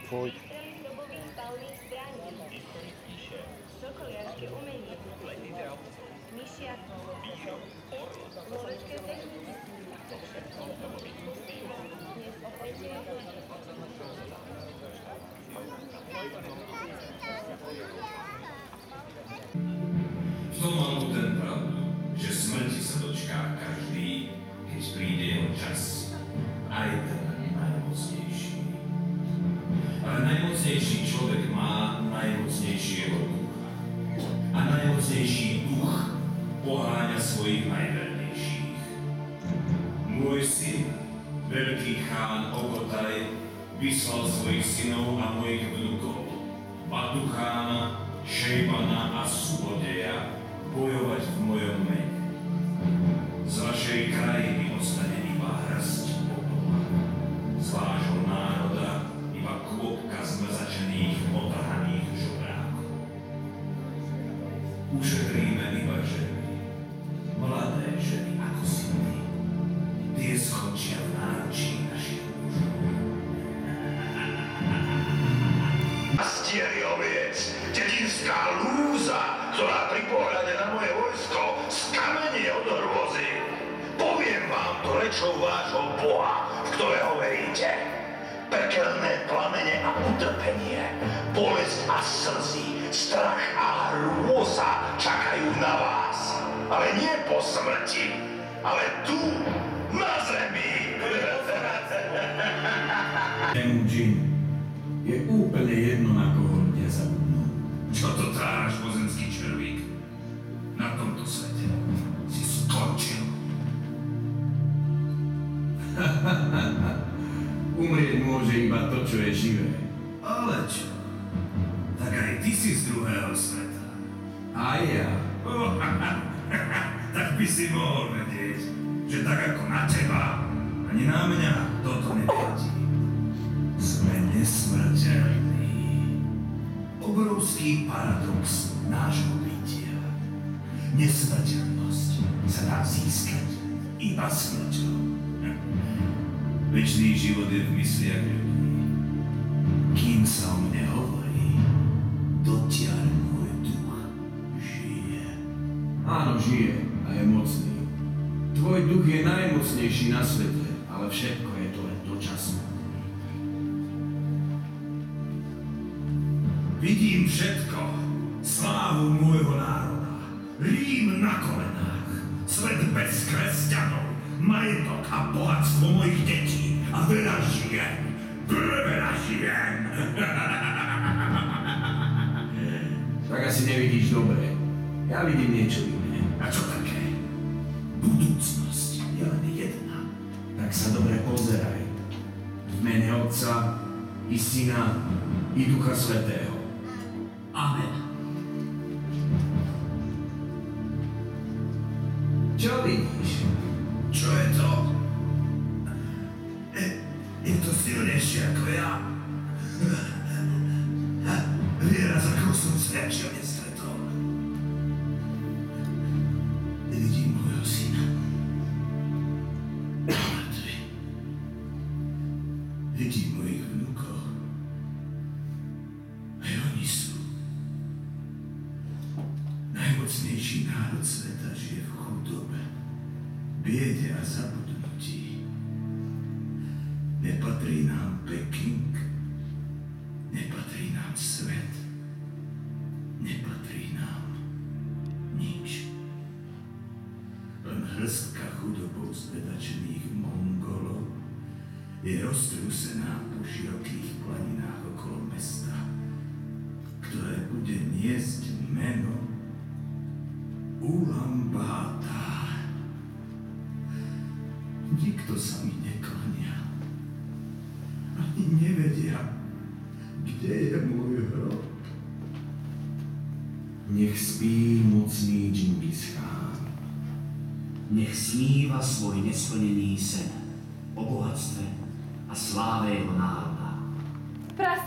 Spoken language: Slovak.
Fuj. Výstrely dobových palných zbraní. Sokoliarské umenie. Myšiatko. Lovecké techniky. Dnes o 5. hodine. V tom mal ten pravdu, že smrti sa dočká každý, keď príde jeho čas. Aj ten najmocnejší. Ale najmocnejší človek má najmocnejšieho ducha. A najmocnejší duch poháňa svojich najvernejších. Môj syn, veľký chán Ogotaj, vyslal svojich synov a mojich vnukov, Batuchána, Šejbana a Súbodeja, bojovať v mojom mene. Z vašej krajiny ostane iba hrst potopa. Z vášho národa iba kôpka zmrzačených, otrhaných žobrákov. Ušetríme iba ženy, mladé ženy ako si ty. Tie schodčia v náručí našich mužov. Pastieri oviec, dedinská lúza, ktorá pri pohľade na moje vojsko skamenie od hrôzy. Poviem vám to rečou vášho Boha, v ktorého veríte. Pekelné plamene a utrpenie, bolesť a slzy, strach a hrôza čakajú na vás. Ale nie po smrti, ale tu, na zemi. Temu Jin je úplne jedno, na koho ľudia zabudnú. Čo to táraš, mozenský červík? Na tomto svete si skončil. Umrieť môže iba to, čo je živé. Ale čo? Tak aj ty si z druhého sveta. A ja. Tak by si mohol vedieť, že tak ako na teba, ani na mňa toto neplatí. Sme nesmrteľní. Obrovský paradox nášho bytia. Nesmrteľnosť sa dá získať iba smrťou. Večný život je v mysliach ľudí. Kým sa o mne hovorí, dotiaľ môj duch žije. Áno, žije a je mocný. Tvoj duch je najmocnejší na svete, ale všetko je to len dočasné. Vidím všetko, slávu môjho národa, Rím na kolenách, svet bez kresťanov, majetok a bohatstvo mojich detí a veľa žien, veľa žien. Tak asi nevidíš dobre, ja vidím niečo iné. A čo také? Budúcnosť je len jedna. Tak sa dobre pozeraj. V mene Otca i Syna i Ducha Svätého. Amen. Čo vidíš? Čo je to? Je to silnejšie ako ja. Viera, za koho som svedčil, nestretol. Vidím môjho syna. Mŕtvy. Vidím mojich vnúkov. Aj oni sú. Najmocnejší národ sveta žije v chudobe, biede a zabudnutí. Nepatrí nám Peking, nepatrí nám svet, nepatrí nám nič. Len hrstka chudobou zvedačených Mongolov je roztrúsená po širokých planinách okolo mesta, ktoré bude niesť meno Ulaanbaatar. Nikto sa mi neklania. Ani nevedia, kde je môj hrob. Nech spí mocný Džingis Chán. Nech sníva svoj nesplnený sen o bohatstve a sláve jeho národa. Prastri